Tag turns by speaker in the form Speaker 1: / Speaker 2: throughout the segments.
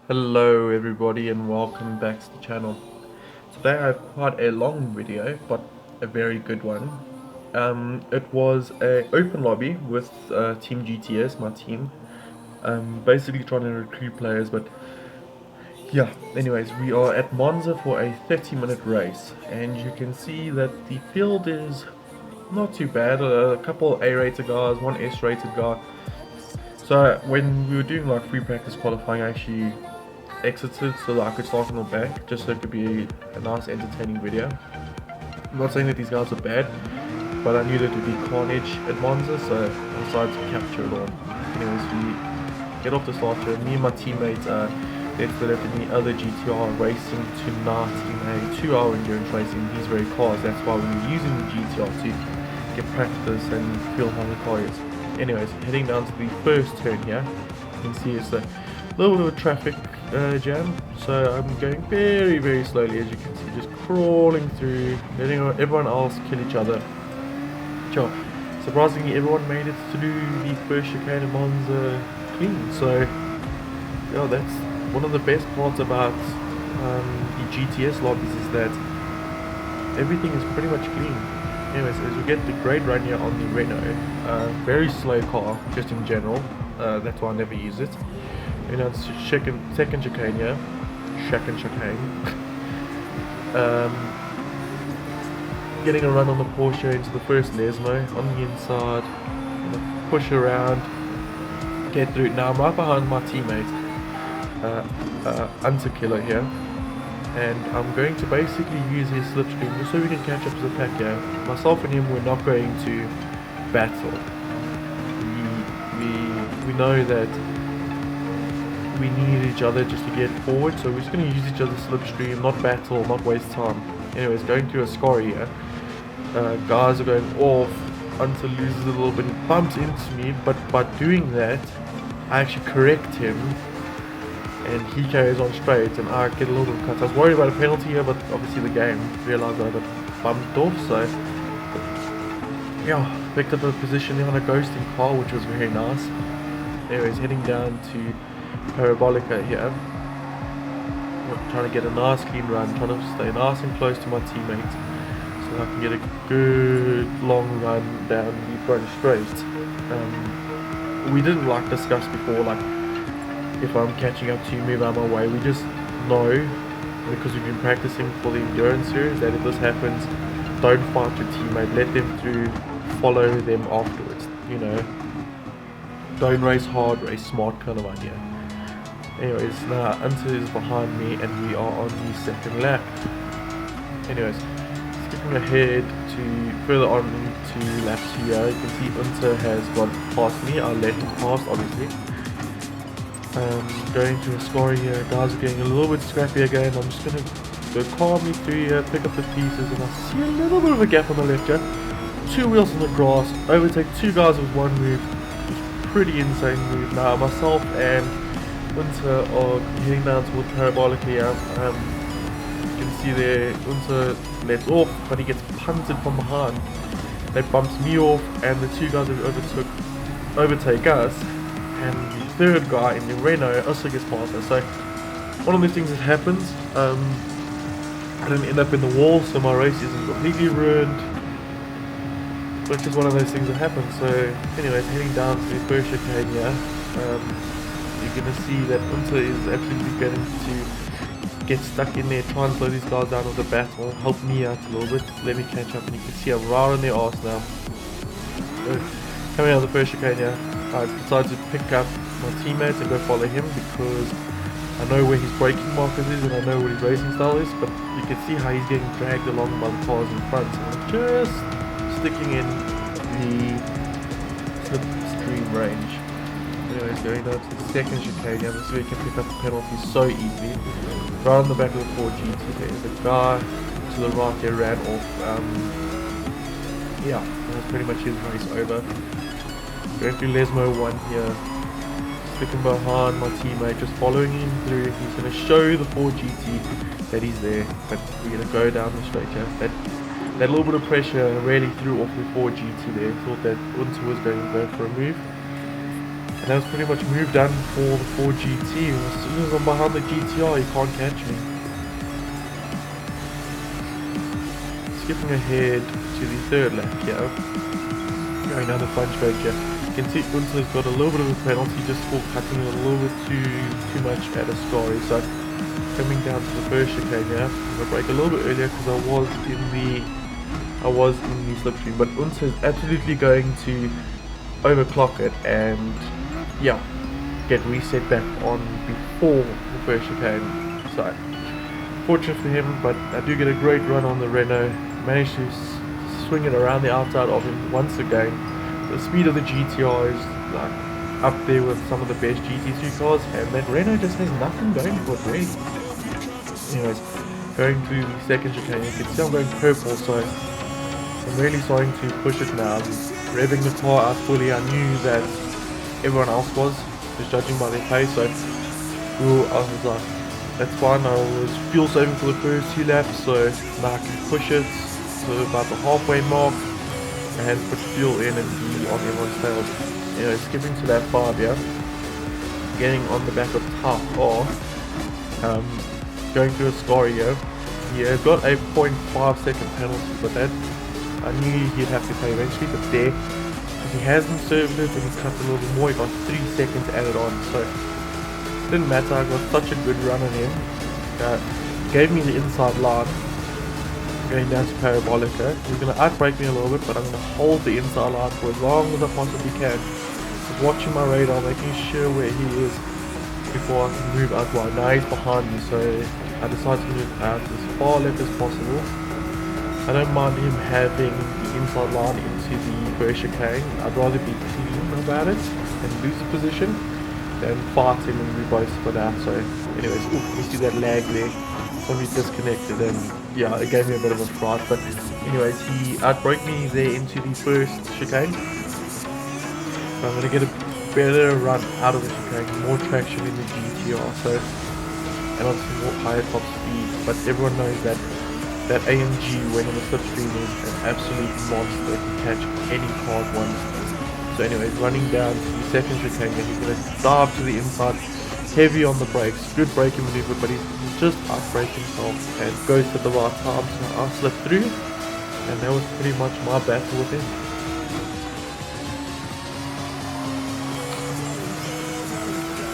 Speaker 1: Hello everybody and welcome back to the channel. Today I have quite a long video but a very good one. It was a open lobby with Team GTS, my team. Basically trying to recruit players, but yeah, anyways, we are at Monza for a 30-minute race and you can see that the field is not too bad. A couple A-rated guys, one S-rated guy. So when we were doing like free practice qualifying, I actually exited so that I could start from the back, just so it could be a nice entertaining video. I'm not saying that these guys are bad, but I knew that it would be carnage at Monza, so I decided to capture it all. Anyways, we get off the start here. Me and my teammates let's left in the other GTR racing tonight in a 2-hour endurance racing these very cars. That's why we were using the GTR to get practice and feel how the car is. Anyways, heading down to the first turn here, you can see it's a little bit of a traffic jam, so I'm going very slowly, as you can see, just crawling through, letting everyone else kill each other. Sure. Surprisingly, everyone made it through the first chicane of Monza clean, so yeah, that's one of the best parts about the GTS lobbies, is that everything is pretty much clean. Anyways, as we get the great run here on the Renault, very slow car just in general, that's why I never use it. You know, it's second chicane here, second chicane. Getting a run on the Porsche into the first Lesmo on the inside, push around, get through. Now I'm right behind my teammate, Killer here, and I'm going to basically use his slipstream just so we can catch up to the pack here. Myself and him, we're not going to battle. We know that we need each other just to get forward, so we're just going to use each other's slipstream, not battle, not waste time. Anyways, going through a scory here, guys are going off until loses a little bit, he bumps into me, but by doing that I actually correct him and he carries on straight and I get a little bit cut. I was worried about a penalty here, but obviously the game realised that I got bumped off, so yeah, picked up a position on a ghosting car, which was very nice. Anyways, heading down to Parabolica here, trying to get a nice clean run, trying to stay nice and close to my teammate so I can get a good long run down the front straight. We didn't like discuss before, like if I'm catching up to you, move out of my way. We just know, because we've been practicing for the endurance series, that if this happens, don't fight your teammate, let them through, follow them afterwards, you know, don't race hard, race smart kind of idea. Anyways, now Unter is behind me and we are on the second lap. Anyways, skipping ahead to further on to lap 2 here, you can see Unter has got past me. I'll let him pass, obviously. Going to a score here, guys are getting a little bit scrappy again. I'm just going to go calmly through here, pick up the pieces, and I see a little bit of a gap on the left here. 2 wheels on the grass, overtake 2 guys with 1 move. Pretty insane move. Now myself and Unter are heading down towards Parabolic here. You can see there, Unter lets off, but he gets punted from behind. That bumps me off, and the 2 guys who overtake us, and the 3rd guy in the Renault also gets past us. So one of these things that happens. I didn't end up in the wall, so my race isn't completely ruined. But it's just one of those things that happen. So anyways, heading down to the first chicane here, you're going to see that Unter is absolutely going to get stuck in there, try and slow these guys down with the battle, help me out a little bit, let me catch up, and you can see I'm right on their arse now. So, coming out of the first chicane here, I decided to pick up my teammates and go follow him because I know where his braking markers is and I know what his racing style is, but you can see how he's getting dragged along by the cars in front, so I'm just sticking in the slipstream range. Anyways, going down to the second chicane here, this way you can pick up the penalty so easily. Right on the back of the 4GT, there's a guy to the right here ran off. Yeah, that was pretty much his race over. Going through Lesmo 1 here, sticking behind my teammate, just following him through. He's going to show the 4GT that he's there, but we're going to go down the straight here. That little bit of pressure really threw off the 4GT there. Thought that Unter was going to go for a move. And that was pretty much move done for the Ford GT. As soon as I'm behind the GTR, you can't catch me. Skipping ahead to the third lap here. Going down the front straight here. You can see Unser's got a little bit of a penalty just for cutting a little bit too much at Ascari. So coming down to the first chicane here, I'm gonna brake a little bit earlier because I was in the slipstream. But Unser is absolutely going to overclock it and yeah, get reset back on before the first chicane. So fortunate for him, but I do get a great run on the Renault. Managed to swing it around the outside of him once again. The speed of the GTR is like up there with some of the best GT2 cars, and that Renault just has nothing going for it really. Anyways, going through the second chicane, you can see I'm going purple, so I'm really starting to push it now. I'm revving the car out fully. I knew that everyone else was, just judging by their pace, so I was like, that's fine. I was fuel saving for the first 2 laps, so now I can push it to about the halfway mark and put fuel in and be on everyone's tails. Anyway, skipping to lap 5 here, getting on the back of Top R, going through a Ascari here. He has got a 0.5 second penalty, but that I knew he'd have to pay eventually, but there, if he hasn't served it and he cut a little bit more, he got 3 seconds added on, so it didn't matter. I got such a good run on him. Gave me the inside line, going down to Parabolica. He's going to outbrake me a little bit, but I'm going to hold the inside line for as long as I possibly can. Just watching my radar, making sure where he is before I can move out wide. Now he's behind me, so I decided to move out as far left as possible. I don't mind him having the inside line into the first chicane. I'd rather be clean about it and lose the position than fight him and we both split out. So anyways, you see that lag there. Somebody disconnected and yeah, it gave me a bit of a fright. But anyways, he outbroke me there into the first chicane. So I'm going to get a better run out of the chicane, more traction in the GTR, so, and obviously more higher top speed. But everyone knows that AMG when on the slipstream is an absolute monster. It can catch any car at once. So anyways, running down to the second chicane, he's going to dive to the inside, heavy on the brakes, good braking maneuver, but he's just outbraked himself and goes to the right time, so I slipped through, and that was pretty much my battle with him.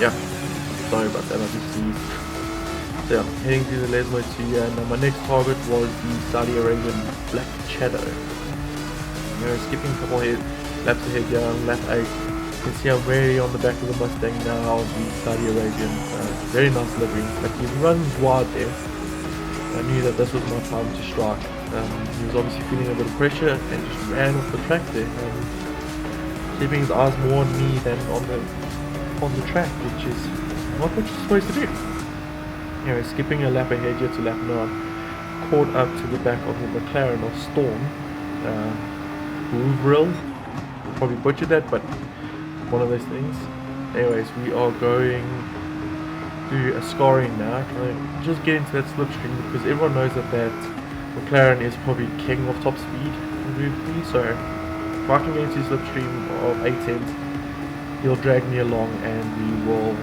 Speaker 1: Yeah, sorry about that, obviously. So yeah, heading to the Lesmo 2, and my next target was the Saudi Arabian Black Shadow. You know, skipping a couple laps ahead here on lap 8. You can see I'm very on the back of the Mustang now, the Saudi Arabian. Very nice livery, but he runs wide there. I knew that this was my time to strike. He was obviously feeling a bit of pressure and just ran off the track there, keeping his eyes more on me than on the track, which is not what you're supposed to do. Anyway, skipping a lap ahead here to lap 9, caught up to the back of the McLaren of Storm. Bouvrill, probably butchered that, but one of those things. Anyways, we are going to Ascari now, trying to just get into that slipstream because everyone knows that McLaren is probably king of top speed in Group 3, so if I can get into the slipstream of 8 tenths, he'll drag me along and we will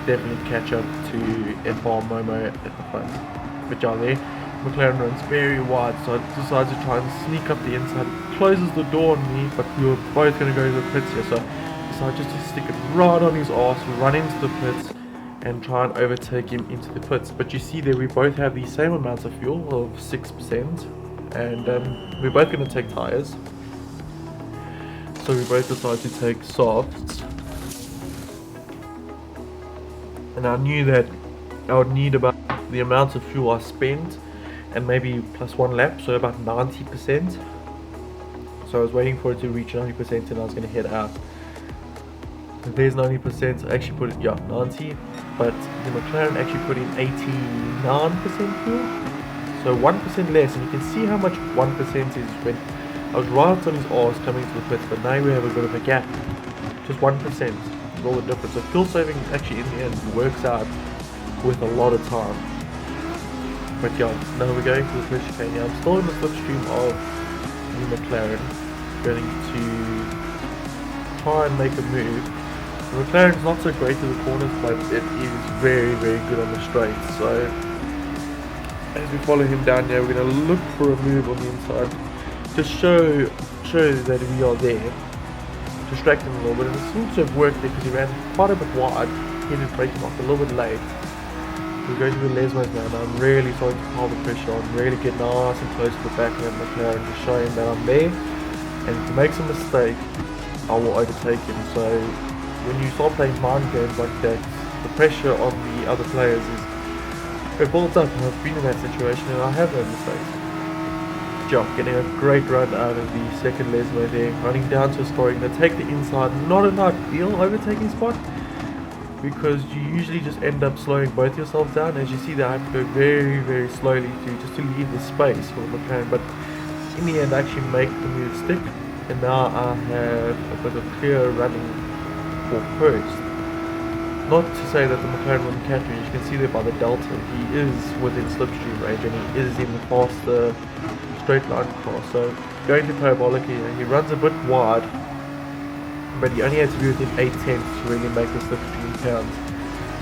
Speaker 1: definitely catch up to FR Momo at the front. But yeah, there, McLaren runs very wide, so I decided to try and sneak up the inside. He closes the door on me, but we were both going to go to the pits here, so I decided just to stick it right on his arse, run into the pits, and try and overtake him into the pits. But you see there, we both have the same amounts of fuel of 6%, and we're both going to take tyres. So we both decided to take softs. And I knew that I would need about the amount of fuel I spent and maybe plus 1 lap, so about 90%. So I was waiting for it to reach 90% and I was going to head out. And there's 90%, I actually put it, yeah, 90, but the McLaren actually put in 89% fuel, so 1% less, and you can see how much 1% is when I was right on his arse coming to the pits, but now we have a bit of a gap, just 1%. All the difference. So fuel saving actually in the end works out with a lot of time. But yeah, now we're going to the first chicane. Yeah, I'm still in the slipstream of the McLaren, going to try and make a move. The McLaren's not so great to the corners, but it is very, very good on the straights. So as we follow him down here, we're going to look for a move on the inside to show that we are there. Distract him a little bit, and it seems to have worked there because he ran quite a bit wide, hit his braking off a little bit late. We're going to the Lesmos now, and I'm really starting to pile the pressure on, really get nice and close to the back of the McLaren to show him that I'm there, and if he makes a mistake, I will overtake him. So when you start playing mind games like that, the pressure on the other players it builds up, and I've been in that situation and I have made mistakes. Job getting a great run out of the second Lesmo there, running down to a story, going to take the inside, not an ideal overtaking spot, because you usually just end up slowing both yourselves down. As you see there, I have to go very, very slowly just to leave the space for the McLaren, but in the end I actually make the move stick, and now I have a bit of clear running for first. Not to say that the McLaren wouldn't catch me, as you can see there by the delta, he is within slipstream range and he is in the faster straight line car. So going to parabolic here, he runs a bit wide, but he only had to be within 8 tenths to really make the slipstream count.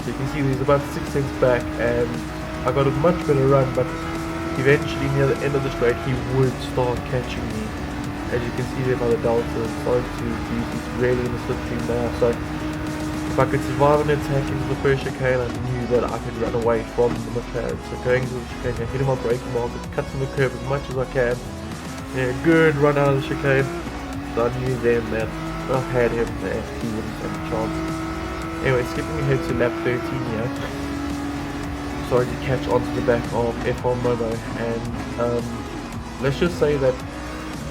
Speaker 1: So you can see he's about 6 tenths back, and I got a much better run, but eventually near the end of the straight he would start catching me. As you can see there by the delta, starting to use, he's really in the slipstream now. So if I could survive an attack into the first chicane, I knew that I could run away from the McLaren. So going into the chicane, I hit him on braking marker, cutting the curve as much as I can. Yeah, good run out of the chicane. So I knew then that I had him there, he wouldn't have a chance. Anyway, skipping ahead to lap 13 here. Sorry to catch onto the back of F1 Momo, and let's just say that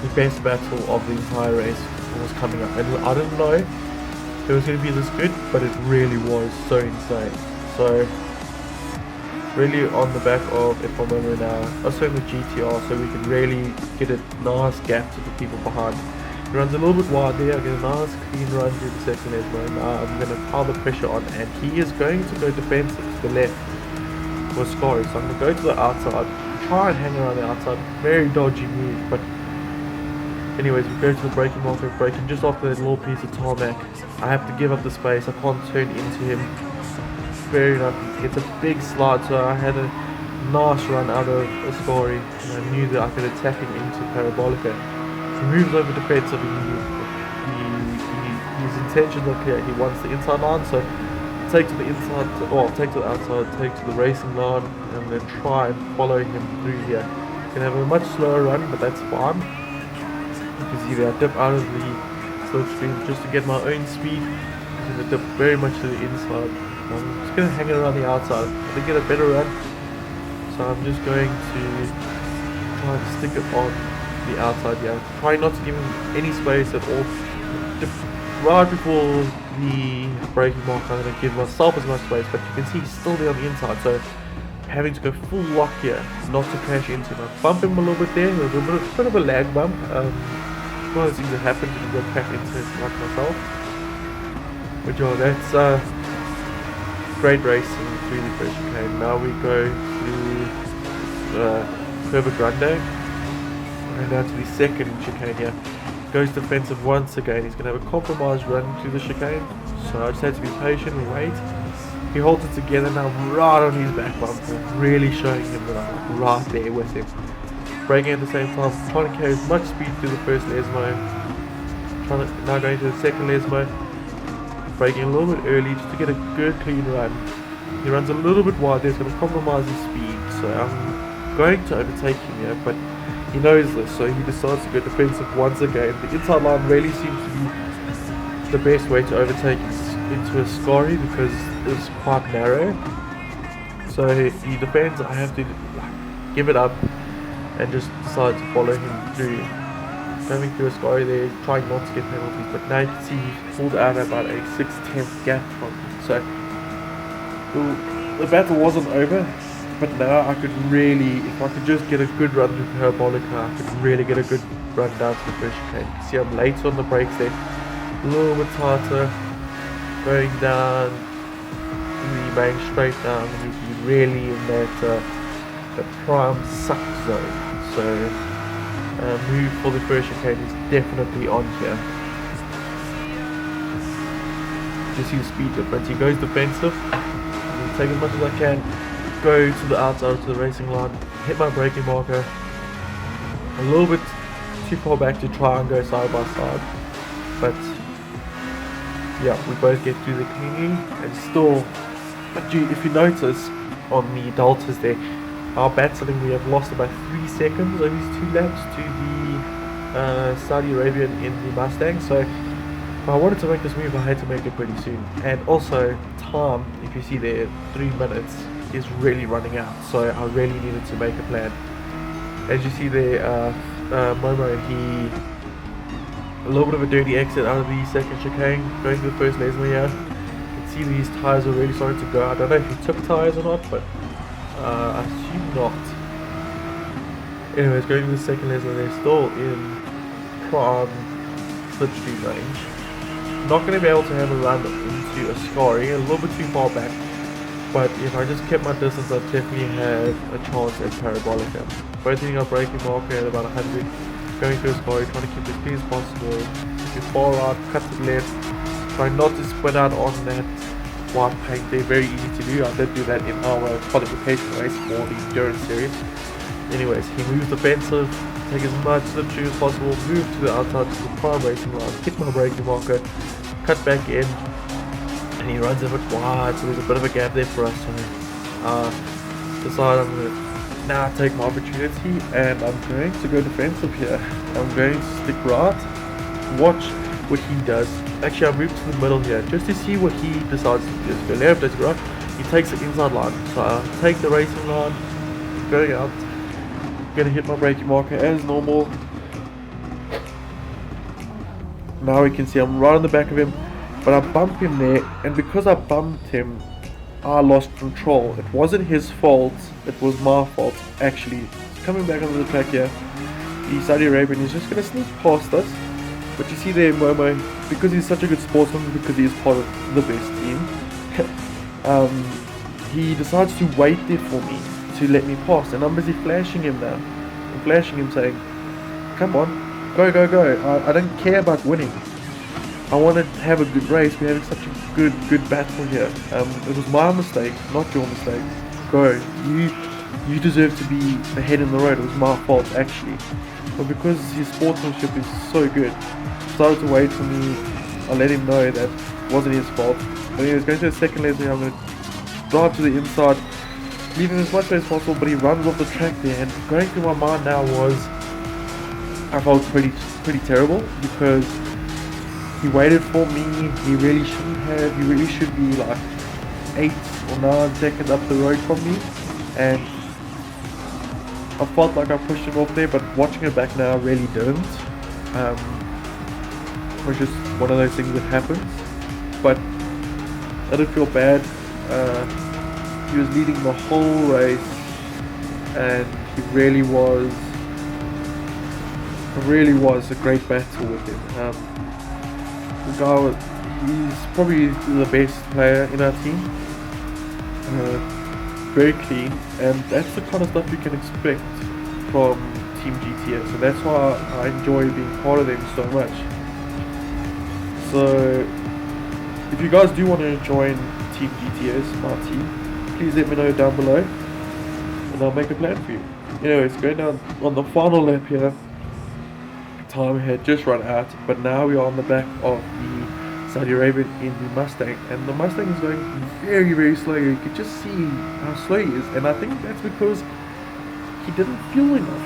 Speaker 1: the best battle of the entire race was coming up. And I didn't know it was going to be this good, but it really was so insane. So really on the back of F1 Momo now, also in the GTR, so we can really get a nice gap to the people behind. He runs a little bit wide there, I get a nice clean run through the second Lesmo. Now I'm going to pile the pressure on, and he is going to go defensive to the left for Scary. So I'm going to go to the outside, try and hang around the outside. Very dodgy move, but anyways, we go to the braking marker, braking just after that little piece of tarmac. I have to give up the space, I can't turn into him. Very lucky, it's a big slide, so I had a nice run out of Ascari, and I knew that I could attack him into Parabolica. He moves over defensive, his intentions are clear, he wants the inside line, so take to the inside, or take to the outside, take to the racing line, and then try and follow him through here. You can have a much slower run, but that's fine. You can see there, I dip out of the slipstream just to get my own speed. I'm going to dip very much to the inside. I'm just going to hang it around the outside to get a better run. So I'm just going to try and stick it on the outside here. Try not to give him any space at all. Right before the braking mark, I'm going to give myself as much space, but you can see he's still there on the inside. So having to go full lock here, not to crash into him. I bump him a little bit there, there's a bit of a lag bump. One of those things that happens when you go crash into it like myself. But yeah, that's great racing through the first chicane. Now we go to Curva Grande, and down to the second chicane here. Goes defensive once again. He's going to have a compromised run through the chicane, so I just had to be patient and wait. He holds it together now, right on his back bumper, really showing him that I'm right there with him. Braking at the same time, trying to carry as much speed through the first Lesmo. Now going to the second Lesmo, braking a little bit early just to get a good clean run. He runs a little bit wide there, it's going to compromise his speed, so I'm going to overtake him here, but he knows this, so he decides to go defensive once again. The inside line really seems to be the best way to overtake into a Scary because it's quite narrow. So he defends, I have to give it up and just decide to follow him through. Going through a Scary there, trying not to get penalties, but now you can see he pulled out about a 6/10 gap from him. So the battle wasn't over, but now I could really, if I could just get a good run through Parabolica, I could really get a good run down to the first chicane. See, I'm late on the brakes there, a little bit tighter, going down the main straight down, and you'd be really in that the prime suck zone. So move for the first chicane is definitely on here. Just see the speed difference. He goes defensive. Take as much as I can. Go to the outside to the racing line. Hit my braking marker. A little bit too far back to try and go side by side. But yeah, we both get through the cleanly and still. But if you notice on the deltas there, our battling, we have lost about 3 seconds over these 2 laps to the Saudi Arabian in the Mustang. So if I wanted to make this move, I had to make it pretty soon. And also time, if you see there, 3 minutes is really running out. So I really needed to make a plan. As you see there, Momo, a little bit of a dirty exit out of the second chicane, going to the first lesma here. You can see these tyres are really starting to go. I don't know if he took tyres or not, but I assume not. Anyways, going to the second lesma, they're still in prime slipstream range. Not going to be able to have a run into a Ascari, a little bit too far back. But if I just kept my distance, I'd definitely have a chance at Parabolica. Both hitting our braking marker at about 100. Going through Ascari, trying to keep it as clean as possible. Get far right, cut to the left. Try not to spin out on that white paint. They're very easy to do. I did do that in our qualification race for the endurance series. Anyways, he moves defensive. Take as much slipstream as possible. Move to the outside to the prime racing line. Hit my braking marker. Cut back in. And he runs a bit wide, so there's a bit of a gap there for us. So decide I'm going to now take my opportunity and I'm going to go defensive here. I'm going to stick right, watch what he does. Actually, I move to the middle here just to see what he decides to do. Go left, let's go right. He takes the inside line, so I take the racing line, going out, going to hit my braking marker as normal. Now we can see I'm right on the back of him. But I bumped him there, and because I bumped him, I lost control. It wasn't his fault, it was my fault, actually. Coming back onto the track here, the Saudi Arabian is just going to sneak past us. But you see there, Momo, because he's such a good sportsman, because he is part of the best team, he decides to wait there for me to let me pass. And I'm busy flashing him now. I'm flashing him saying, come on, go, go, go. I don't care about winning. I want to have a good race. We're having such a good battle here. It was my mistake, not your mistake. Go. You deserve to be ahead in the road. It was my fault, actually. But because his sportsmanship is so good, he started to wait for me. I let him know that it wasn't his fault. But anyways, going to the second lesson, I'm going to drive to the inside, leaving as much space as possible, but he runs off the track there. And going through my mind now was, I felt pretty terrible because he waited for me. He really shouldn't have. He really should be like 8 or 9 seconds up the road from me, and I felt like I pushed him off there. But watching it back now, I really didn't. It was just one of those things that happens. But I did feel bad. He was leading the whole race, and he really was a great battle with him. The guy, he's probably the best player in our team. Very clean, and that's the kind of stuff you can expect from Team GTS, so that's why I enjoy being part of them so much. So if you guys do want to join Team GTS, my team, please let me know down below and I'll make a plan for you. Anyways, going down on the final lap here. Time had just run out, but now we are on the back of the Saudi Arabian in the Mustang, and the Mustang is going very slow. You can just see how slow he is, and I think that's because he didn't fuel enough,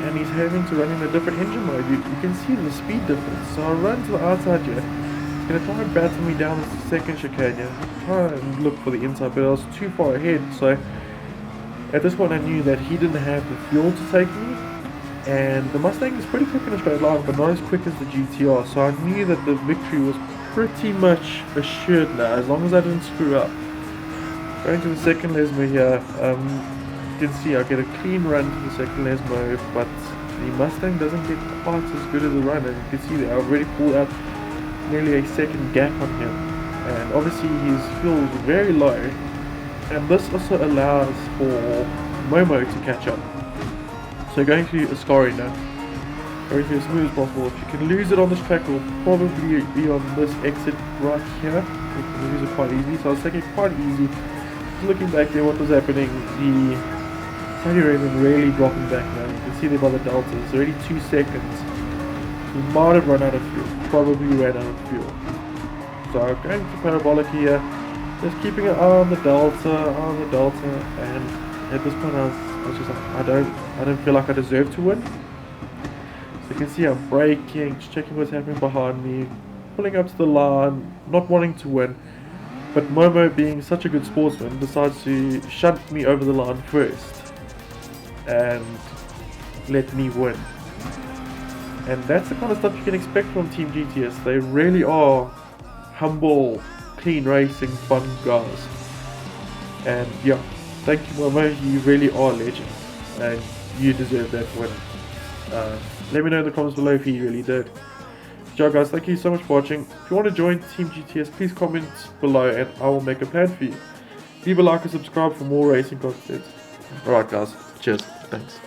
Speaker 1: and he's having to run in a different engine mode. You can see the speed difference. So I run to the outside here. He's going to try and battle me down the second chicane here, try and look for the inside, but I was too far ahead. So at this point I knew that he didn't have the fuel to take me, and the Mustang is pretty quick in a straight line, but not as quick as the GTR, so I knew that the victory was pretty much assured now, as long as I didn't screw up. Going to the second Lesmo here, you can see I get a clean run to the second Lesmo, but the Mustang doesn't get quite as good as a run, and you can see that I've already pulled out nearly a second gap on him, and obviously his fuel is very low, and this also allows for Momo to catch up. So going to Ascari now. everything as smooth as possible. If you can lose it on this track, it will probably be on this exit right here. You can lose it quite easy, so I was taking it quite easy. Just looking back there, what was happening, the Saudi Arabian really dropping back now. You can see there by the delta, it's already 2 seconds. He might have run out of fuel, probably ran out of fuel. So going to parabolic here, just keeping an eye on the delta, and at this point I was just like, I don't feel like I deserve to win. So you can see I'm braking, just checking what's happening behind me, pulling up to the line, not wanting to win. But Momo, being such a good sportsman, decides to shunt me over the line first and let me win. And that's the kind of stuff you can expect from Team GTS. They really are humble, clean racing, fun guys. And yeah, thank you Momo, you really are a legend. And you deserve that win. Let me know in the comments below if he really did. So guys, thank you so much for watching. If you want to join Team GTS, please comment below and I will make a plan for you. Leave a like and subscribe for more racing content. Alright guys, cheers, thanks.